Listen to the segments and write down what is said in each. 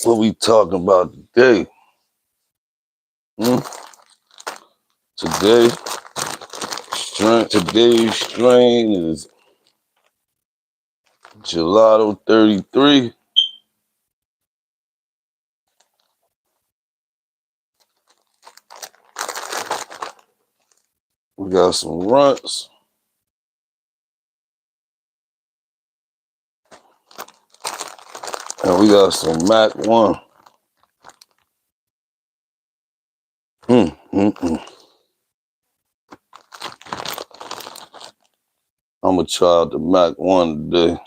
What we talking about today? Hmm? Today, today's strain is Gelato 33. We got some runts. And we got some Mac 1. I'm going to try out the Mac 1 today.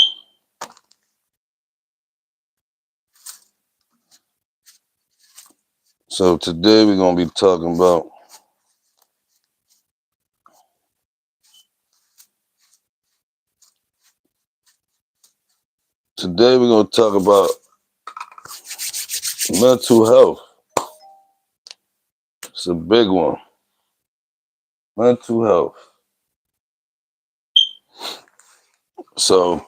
So today we're going to be talking about mental health. It's a big one. Mental health. So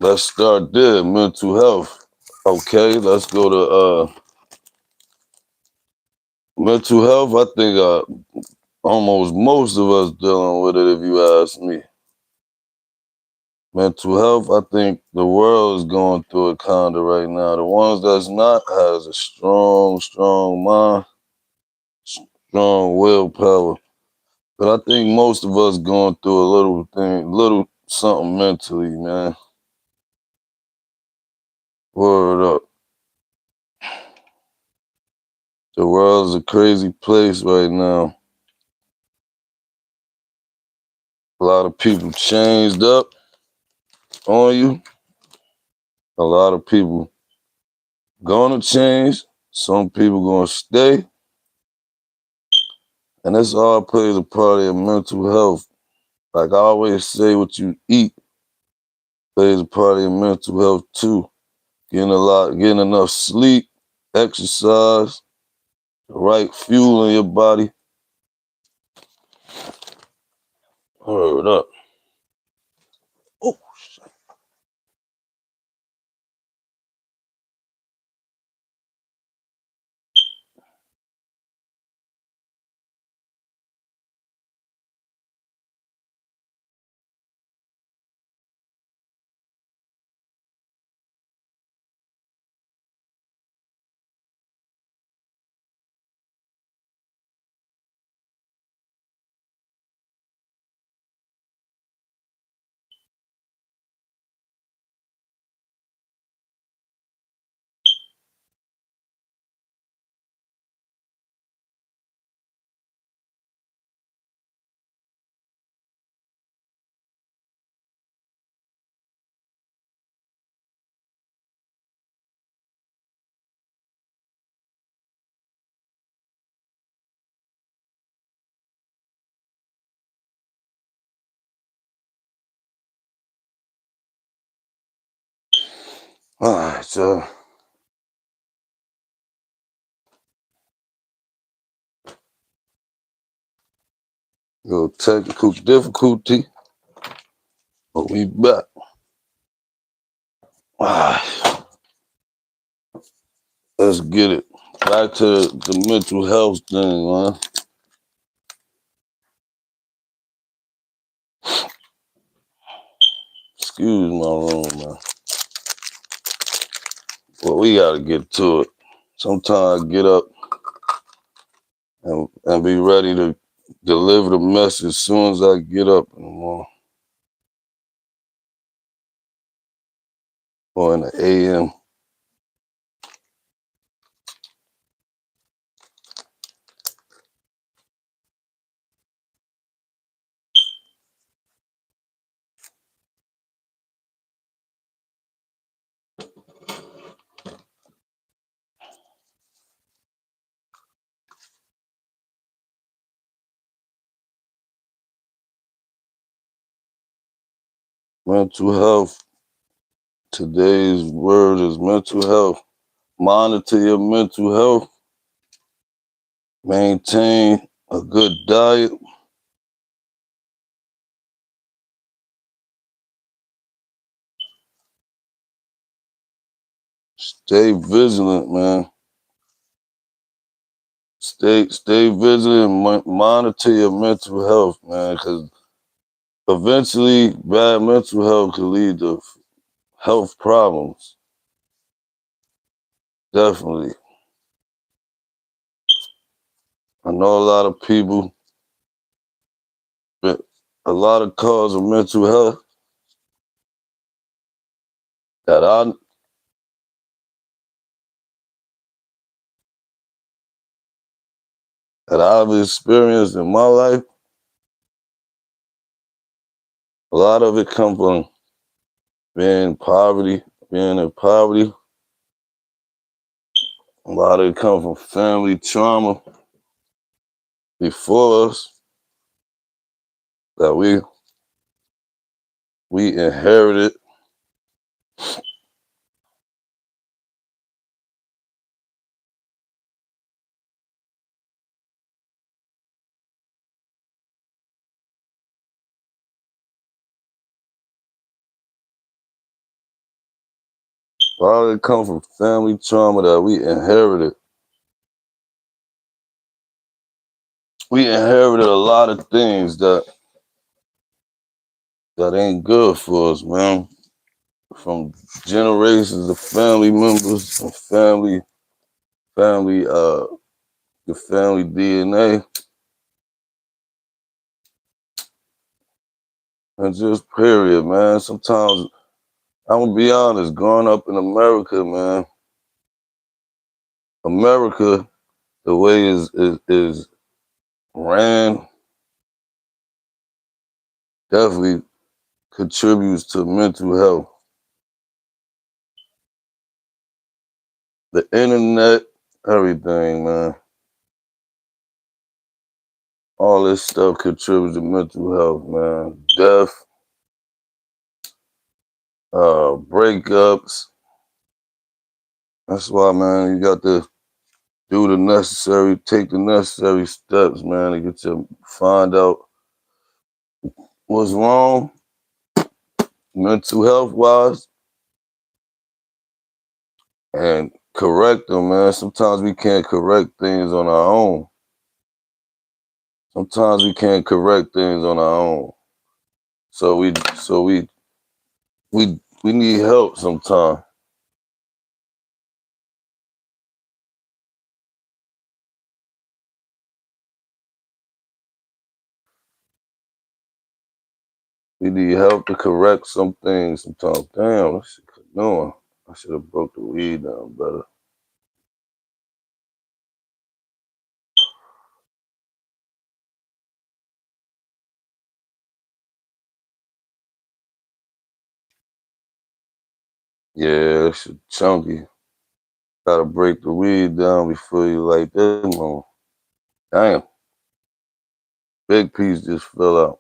let's start there. Mental health. Okay, let's go to mental health. I think almost most of us dealing with it, if you ask me. Mental health, I think the world is going through it kind of right now. The ones that's not has a strong mind, strong willpower. But I think most of us going through a little something mentally, man. Word up. The world's a crazy place right now. A lot of people changed up on you. A lot of people gonna change. Some people gonna stay. And this all plays a part of your mental health. Like I always say, what you eat plays a part of your mental health too. Getting enough sleep, exercise, the right fuel in your body. Word up. Oh, shit. All right, so little technical difficulty, but we back. All right, let's get it. Back to the mental health thing, man. Excuse my room, man. Well, we gotta get to it. Sometimes I get up and be ready to deliver the message as soon as I get up in the morning or in the AM. Mental health. Today's word is mental health. Monitor your mental health. Maintain a good diet. Stay vigilant, man. Stay vigilant. Monitor your mental health, man, because eventually bad mental health could lead to health problems. Definitely. I know a lot of people, but a lot of cause of mental health that I've experienced in my life. A lot of it come from being in poverty. A lot of it come from family trauma before us that we inherited. A lot of it come from family trauma that we inherited. We inherited a lot of things that ain't good for us, man. From generations of family members and family, the family DNA, and just period, man. Sometimes I'm gonna be honest. Growing up in America, man, America, the way is ran, definitely contributes to mental health. The internet, everything, man. All this stuff contributes to mental health, man. Death, breakups. That's why, man, you got to take the necessary steps, man, to find out what's wrong, mental health wise, and correct them, man. Sometimes we can't correct things on our own. Sometimes we can't correct things on our own. So we need help sometimes. We need help to correct some things sometimes. Damn, that shit canoeing. I should have broke the weed down better. Yeah, that shit chunky. Gotta break the weed down before you light this one. Damn, big piece just fell out.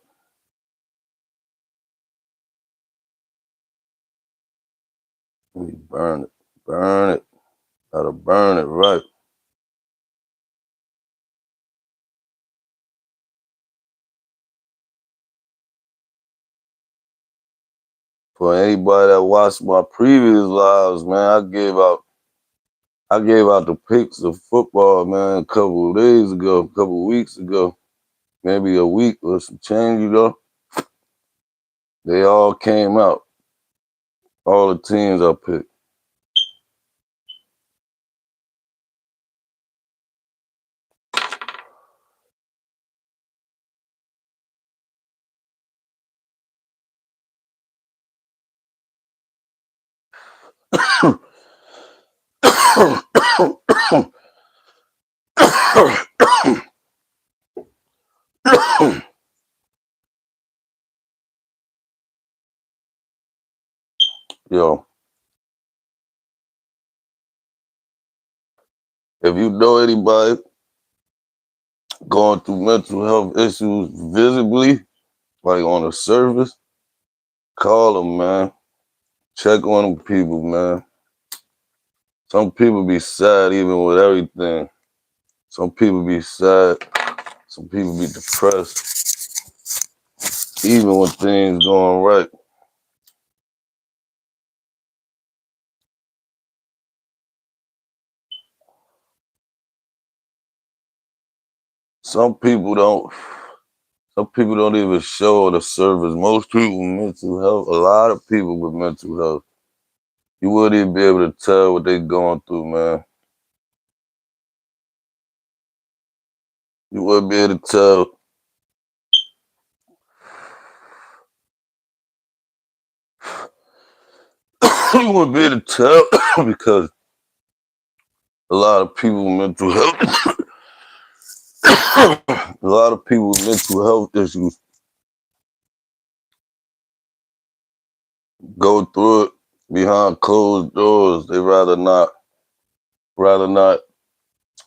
We burn it. Burn it. Gotta burn it right. For anybody that watched my previous lives, man, I gave out the pics of football, man, a couple of days ago, a couple of weeks ago, maybe a week or some change ago. They all came out. All the teams I picked. Yo, if you know anybody going through mental health issues visibly, like on the surface, call them, man. Check on them people, man. Some people be sad even with everything. Some people be sad. Some people be depressed, even when things going right. some people don't. Some people don't even show the service. Most people with mental health, a lot of people with mental health, you wouldn't even be able to tell what they going through, man. You wouldn't be able to tell. You wouldn't be able to tell because a lot of people with mental health, a lot of people with mental health issues go through it behind closed doors. They rather not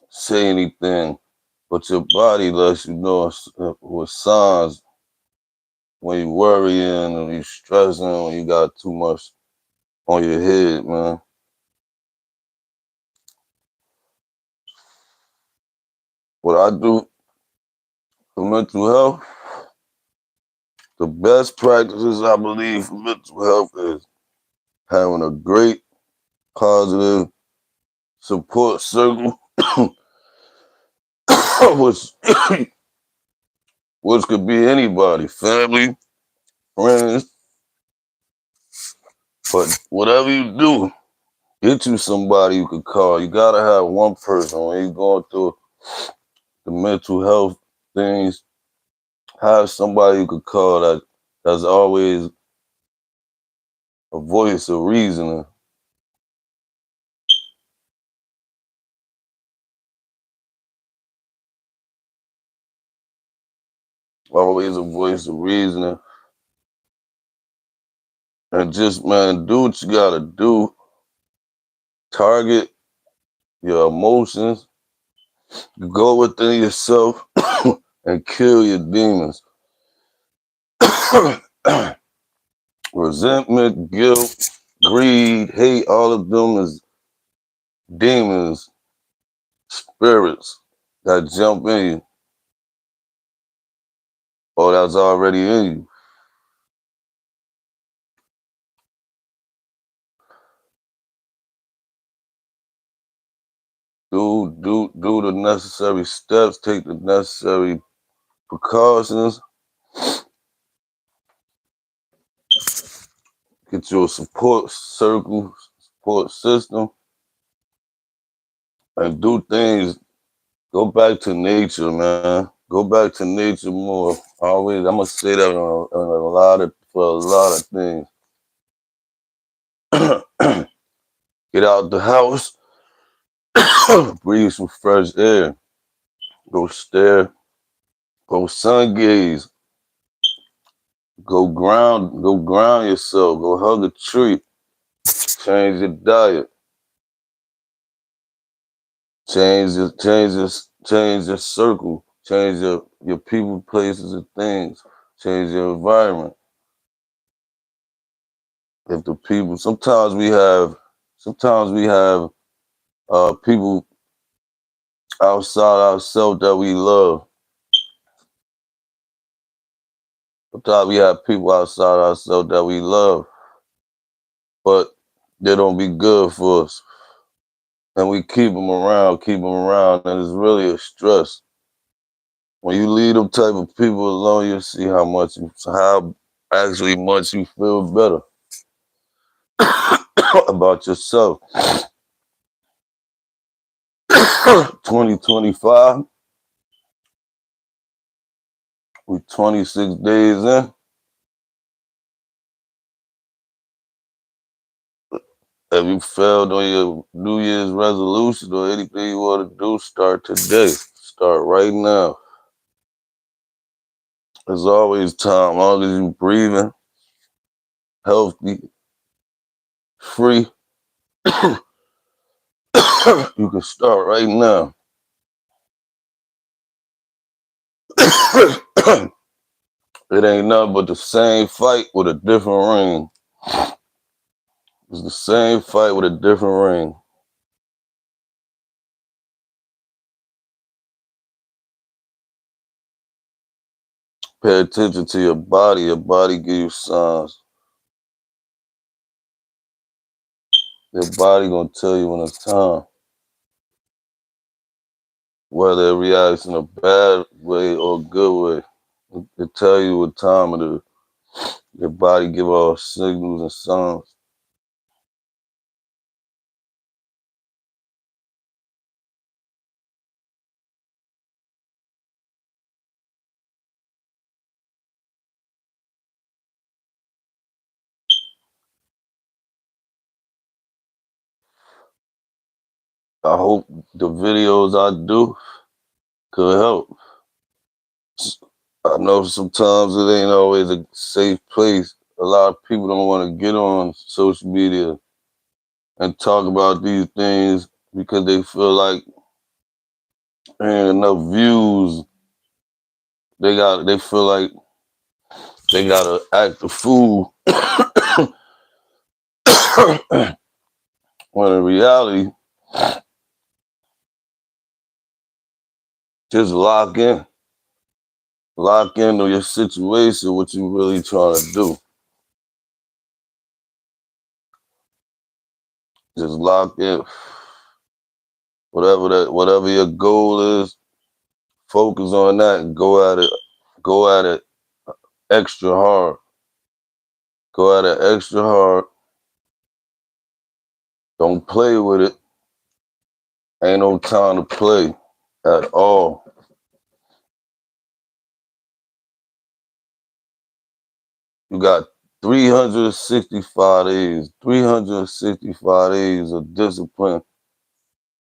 say anything. But your body lets you know with signs when you worrying or you stressing when you got too much on your head, man. What I do for mental health, the best practices I believe for mental health is having a great positive support circle, which which could be anybody, family, friends, but whatever you do, get you somebody you could call. You gotta have one person when you're going through the mental health things. Have somebody you could call that's always a voice of reasoning. Always a voice of reasoning. And just, man, do what you gotta do. Target your emotions. Go within yourself and kill your demons. Resentment, guilt, greed, hate, all of them is demons, spirits that jump in you or that's already in you. Do the necessary steps, take the necessary precautions, get your support circle, support system, and do things. Go back to nature, man. Go back to nature more. Always, I'm gonna say that on a lot of for a lot of things. Get out the house, breathe some fresh air. Go stare, go sun gaze, go ground yourself, go hug a tree, change your diet, change your circle, change your people, places, and things, change your environment. If the people sometimes we have people outside ourselves that we love. Sometimes we have people outside ourselves that we love, but they don't be good for us. And we keep them around, and it's really a stress. When you leave them type of people alone, you see how actually much you feel better about yourself. 2025, we 26 days in. Have you failed on your New Year's resolution or anything you want to do, start today. Start right now. There's always time. As long as you breathing, healthy, free, you can start right now. It ain't nothing but the same fight with a different ring. It's the same fight with a different ring. Pay attention to your body. Your body give you signs. Your body gonna tell you when it's time. whether it reacts in a bad way or a good way. It tell you what time it is. Your body give off signals and signs. I hope the videos I do could help. I know sometimes it ain't always a safe place. A lot of people don't want to get on social media and talk about these things because they feel like there ain't enough views. They feel like they gotta act a fool. When in reality, just lock in. Lock into your situation, what you really trying to do. Just lock in. Whatever your goal is, focus on that and go at it extra hard. Go at it extra hard. Don't play with it. Ain't no time to play at all. You got 365 days. 365 days of discipline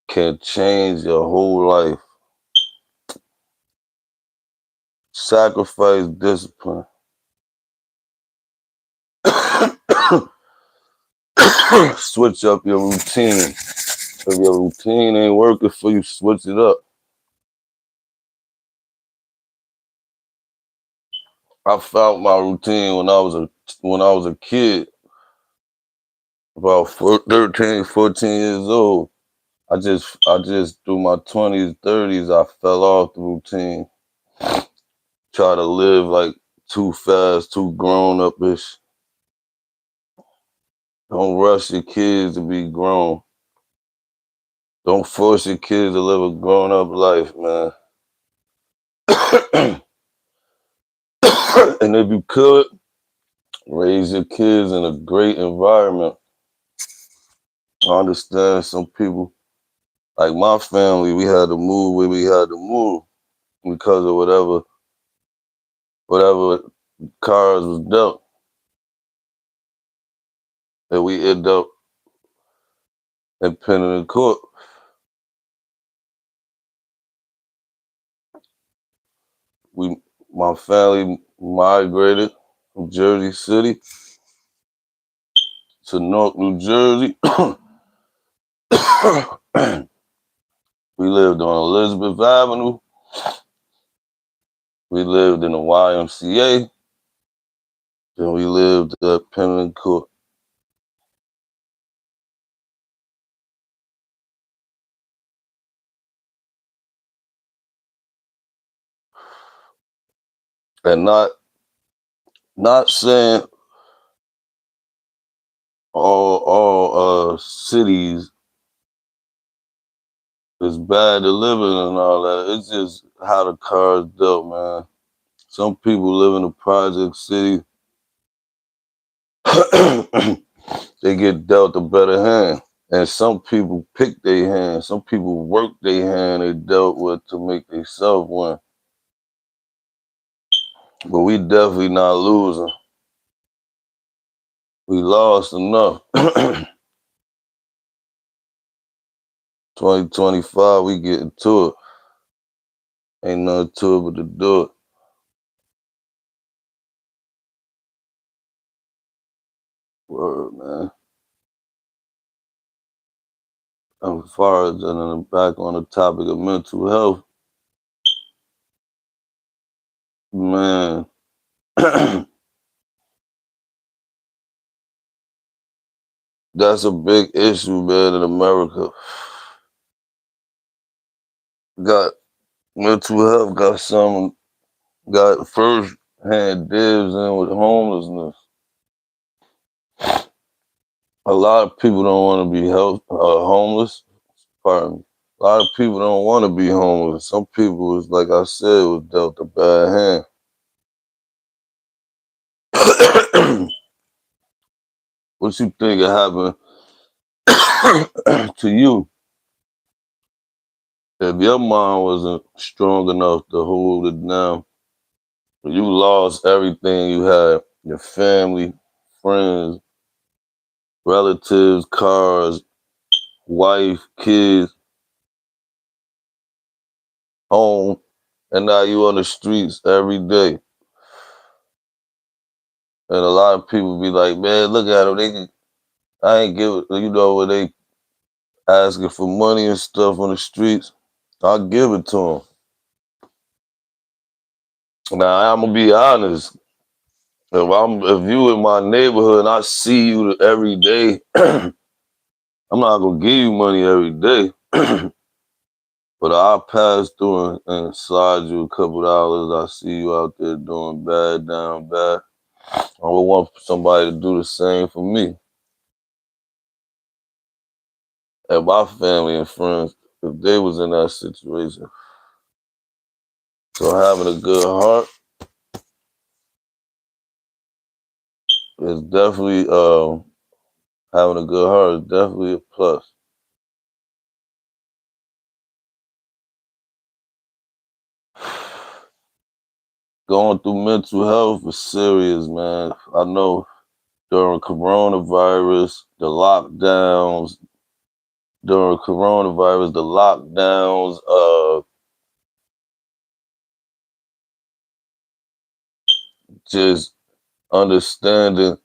can change your whole life. Sacrifice discipline. Switch up your routine. If your routine ain't working for you, switch it up. I found my routine when I was a kid, about 13, 14 years old. I just through my 20s, 30s, I fell off the routine. Try to live like too fast, too grown up-ish. Don't rush your kids to be grown. Don't force your kids to live a grown-up life, man. And if you could, raise your kids in a great environment. I understand some people, like my family, we had to move where we had to move because of whatever cards was dealt. And we end up in Pennant Court. We, my family migrated from Jersey City to North New Jersey. We lived on Elizabeth Avenue. We lived in the YMCA. Then we lived at Pennant Court. And not saying all cities is bad to live in and all that. It's just how the cards dealt, man. Some people live in a project city. They get dealt a better hand. And some people pick their hand. Some people work their hand they dealt with to make themselves win. But we definitely not losing. We lost enough. 2025, we getting to it. Ain't nothing to it but to do it. Word, man. As far as back on the topic of mental health, man, that's a big issue, man, in America. Got mental health, got first hand dibs in with homelessness. A lot of people don't want to be homeless. Pardon me. A lot of people don't want to be homeless. Some people was like I said was dealt a bad hand. What you think it happened to you if your mind wasn't strong enough to hold it down? You lost everything you had, your family, friends, relatives, cars, wife, kids, home, and now you on the streets every day. And a lot of people be like, man, look at them. I ain't give it, when they asking for money and stuff on the streets, I'll give it to them. Now, I'm going to be honest. If you in my neighborhood and I see you every day, I'm not going to give you money every day. But I'll pass through and slide you a couple dollars. I see you out there doing bad, down bad. I would want somebody to do the same for me. And my family and friends, if they was in that situation. So having a good heart is definitely, having a good heart is definitely a plus. Going through mental health is serious, man. I know during coronavirus, the lockdowns, just understanding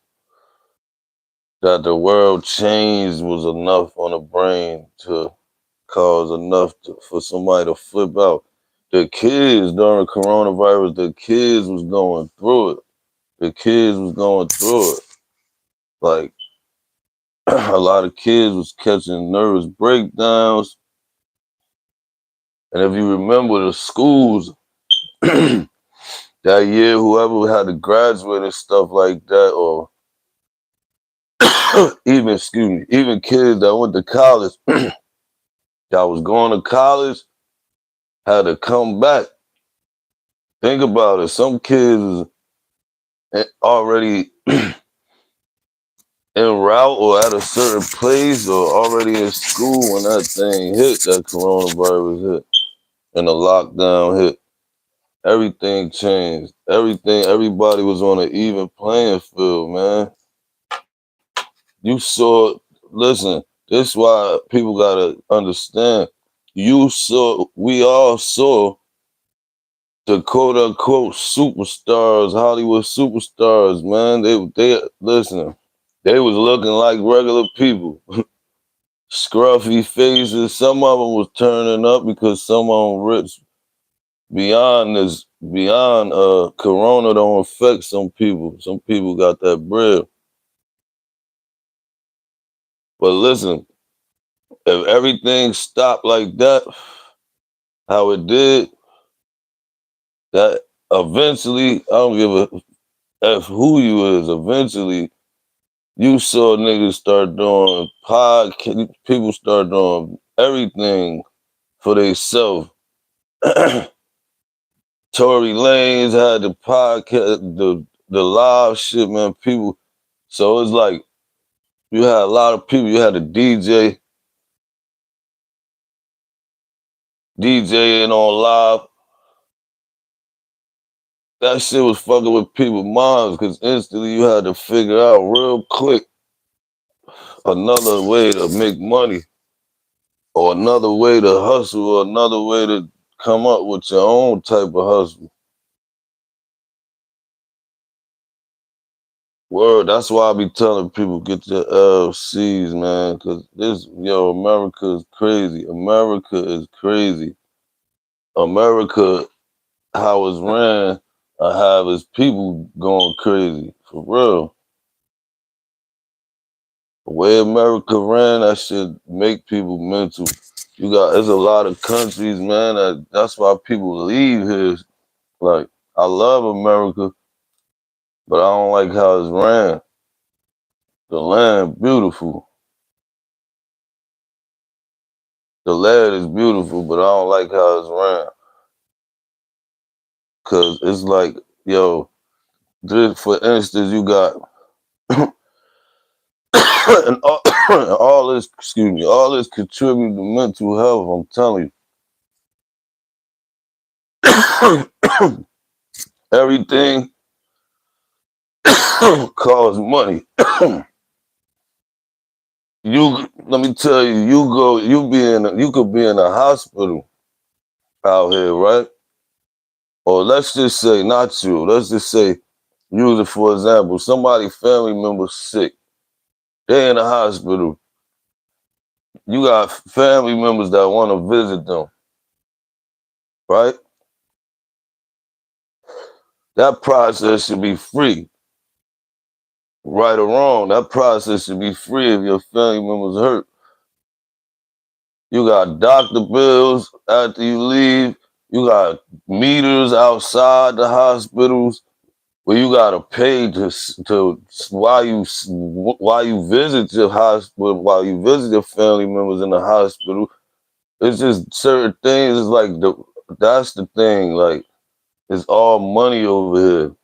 that the world changed was enough on the brain to cause for somebody to flip out. The kids during coronavirus, the kids was going through it. The kids was going through it. Like a lot of kids was catching nervous breakdowns. And if you remember the schools that year, whoever had to graduate and stuff like that, or even kids that went to college, that was going to college, had to come back. Think about it. Some kids already en route or at a certain place or already in school when that thing hit, that coronavirus hit, and the lockdown hit. Everything changed. Everybody was on an even playing field, man. You saw, listen, this is why people gotta understand. We all saw the quote unquote superstars, Hollywood superstars, man. Listen, they was looking like regular people. Scruffy faces. Some of them was turning up because some of them rich. Beyond corona don't affect some people. Some people got that bread. But listen, if everything stopped like that, how it did, that eventually, I don't give a F who you is, eventually you saw niggas start doing people start doing everything for themselves. Tory Lanez had the podcast, the live shit, man. People, so it's like you had a lot of people. You had a DJing on live. That shit was fucking with people's minds because instantly you had to figure out real quick another way to make money or another way to hustle or another way to come up with your own type of hustle. Word, that's why I be telling people get your LCs, man, because America is crazy. America is crazy. America, how it's ran, I have its people going crazy, for real. The way America ran, that should make people mental. There's a lot of countries, man, that's why people leave here. Like, I love America, but I don't like how it's ran. The land, beautiful. The land is beautiful, but I don't like how it's ran. Cause it's like, yo, just for instance, you got and all this, excuse me, all this contribute to mental health. I'm telling you, everything costs money. Let me tell you, you could be in a hospital out here, right? Or let's just say, not you. Let's just say, use it for example. Somebody family member sick, they in the hospital. You got family members that want to visit them, right? That process should be free, right or wrong. That process should be free if your family member's hurt. You got doctor bills after you leave. You got meters outside the hospitals where you gotta pay to while you visit your hospital, while you visit your family members in the hospital. It's just certain things. It's like that's the thing. Like it's all money over here.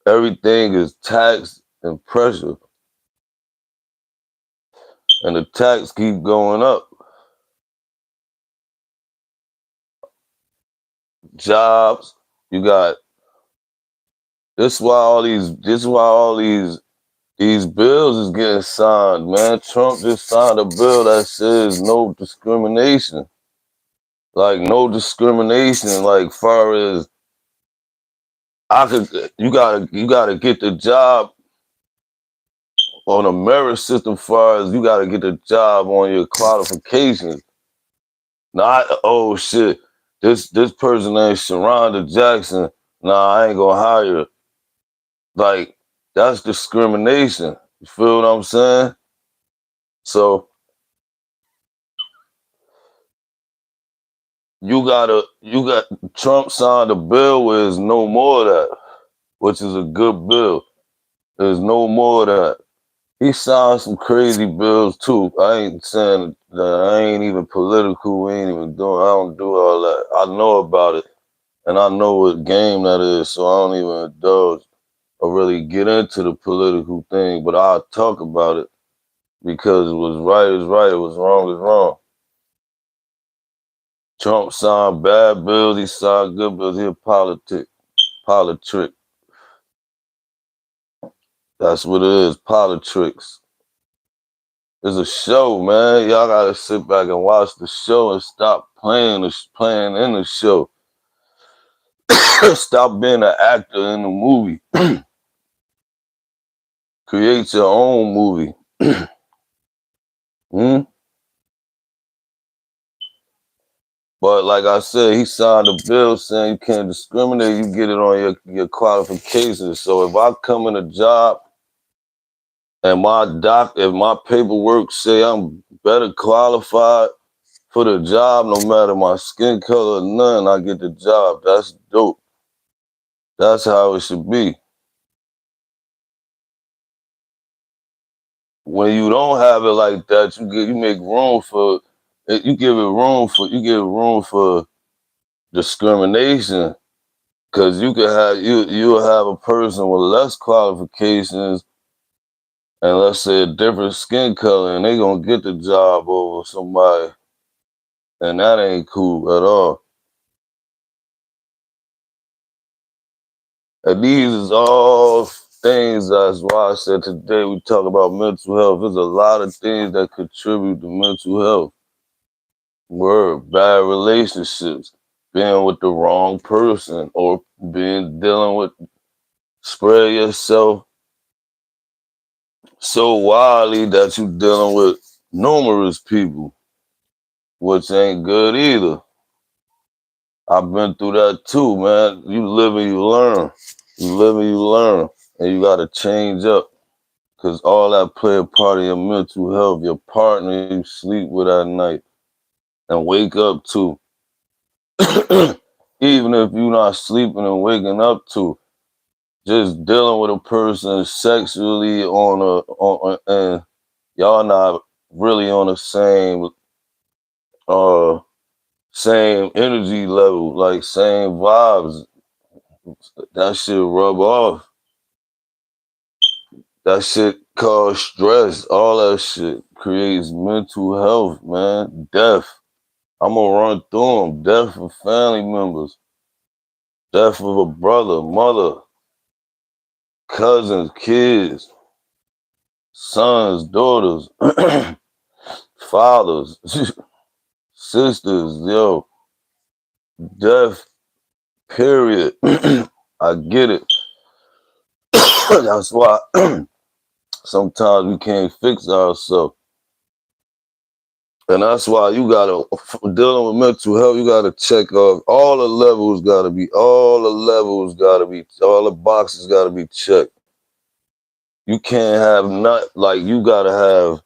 Everything is taxed and pressure, and the tax keep going up. Jobs, you got. This is why all these bills is getting signed, man. Trump just signed a bill that says no discrimination. Like no discrimination, like far as you gotta get the job on a merit system, far as you gotta get the job on your qualifications. Not oh shit, this person ain't Sharonda Jackson. Nah, I ain't gonna hire her. Like that's discrimination. You feel what I'm saying? So you got Trump signed a bill where there's no more of that, which is a good bill. There's no more of that. He signed some crazy bills too. I ain't saying that I ain't even political. We ain't even doing. I don't do all that. I know about it, and I know what game that is. So I don't even indulge or really get into the political thing. But I'll talk about it because it was right is right. It was wrong is wrong. Trump signed bad bills. He signed good bills. He a politic. That's what it is. Politics. It's a show, man. Y'all gotta sit back and watch the show and stop playing in the show. Stop being an actor in the movie. Create your own movie. Hmm? But like I said, he signed a bill saying you can't discriminate. You get it on your qualifications. So if I come in a job and if my paperwork say I'm better qualified for the job, no matter my skin color or none, I get the job. That's dope. That's how it should be. When you don't have it like that, you make room for you give room for discrimination because you'll have a person with less qualifications and let's say a different skin color and they gonna get the job over somebody and that ain't cool at all. And these is all things. That's why I said today we talk about mental health. There's a lot of things that contribute to mental health. Word, bad relationships, being with the wrong person, or dealing with spread yourself so wildly that you dealing with numerous people, which ain't good either. I've been through that too, man. You live and you learn. You live and you learn. And you gotta change up. Cause all that play a part of your mental health, your partner you sleep with at night and wake up to. Even if you're not sleeping and waking up to, just dealing with a person sexually and y'all not really on the same. uh same energy level, like same vibes. That shit rub off. That shit cause stress. All that shit creates mental health, man. Death. I'm gonna run through them. Death of family members. Death of a brother, mother, cousins, kids, sons, daughters, fathers, sisters, yo. Death, period. I get it. That's why sometimes we can't fix ourselves. And that's why you gotta, dealing with mental health, you gotta check off all the levels, all the boxes gotta be checked. You can't have not, like, you gotta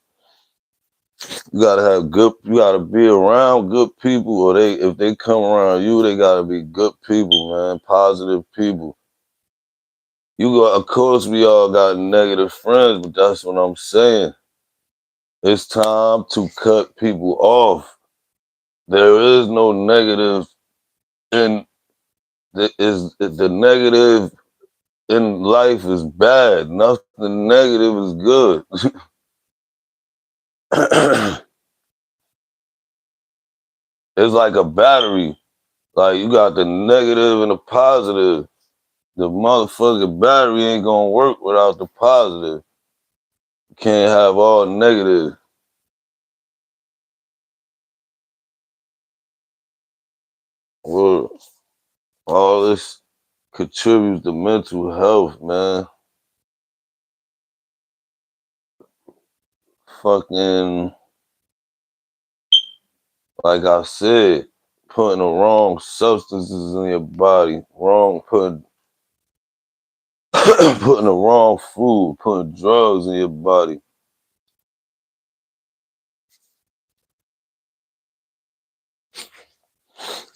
be around good people, or if they come around you, they gotta be good people, man, positive people. Of course, we all got negative friends, but that's what I'm saying. It's time to cut people off. There is no negative in the negative in life is bad. Nothing negative is good. It's like a battery. Like you got the negative and the positive. The motherfucking battery ain't gonna work without the positive. You can't have all negative. Well, all this contributes to mental health, man. Fucking, like I said, putting the wrong substances in your body, putting putting the wrong food, putting drugs in your body.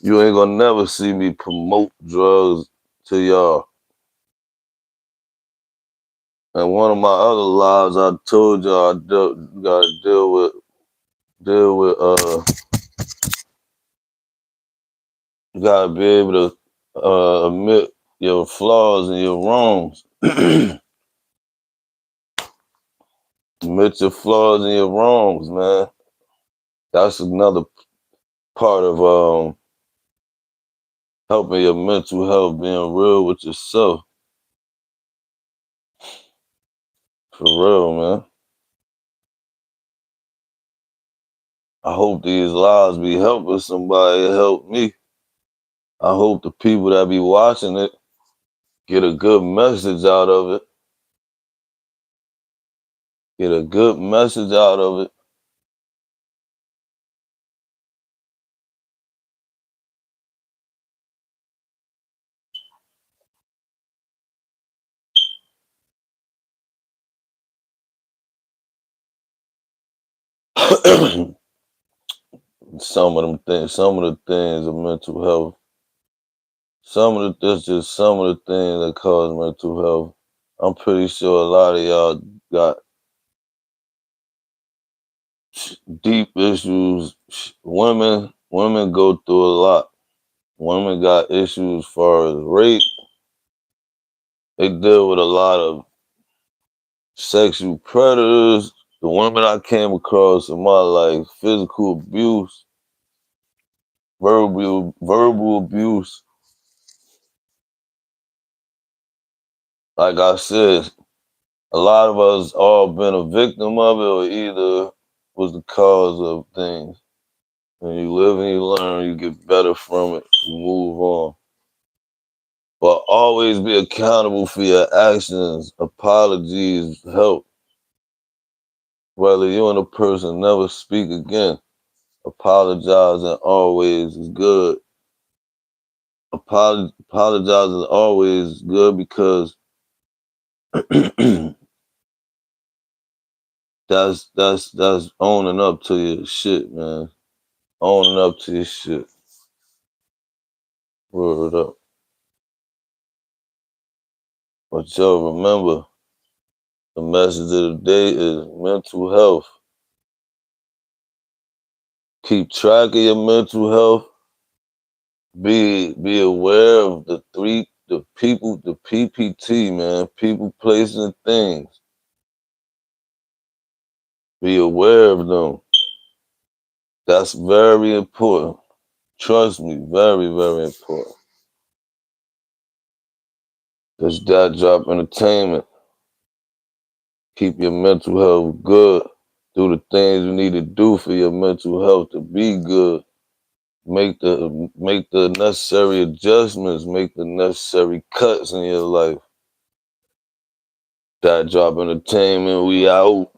You ain't gonna never see me promote drugs to y'all. And one of my other lives, I told y'all you gotta deal with you gotta be able to admit your flaws and your wrongs. Admit your flaws and your wrongs, man. That's another part of helping your mental health, being real with yourself. For real, man. I hope these lives be helping somebody to help me. I hope the people that be watching it get a good message out of it. Get a good message out of it. Some of the things of mental health. That's just some of the things that cause mental health. I'm pretty sure a lot of y'all got deep issues. Women go through a lot. Women got issues as far as rape. They deal with a lot of sexual predators. The women I came across in my life, physical abuse, verbal abuse. Like I said, a lot of us all been a victim of it, or either was the cause of things. And you live and you learn, you get better from it, you move on. But always be accountable for your actions. Apologies help. Whether you and a person never speak again, apologizing always is good. Apologizing is always good because that's owning up to your shit, man. Owning up to your shit. Word up. But yo, remember, the message of the day is mental health. Keep track of your mental health. Be aware of the people, the PPT, man, people, places, and things. Be aware of them. That's very important. Trust me, very, very important. Cause that drop entertainment. Keep your mental health good. Do the things you need to do for your mental health to be good. Make the necessary adjustments, make the necessary cuts in your life. That drop entertainment, we out.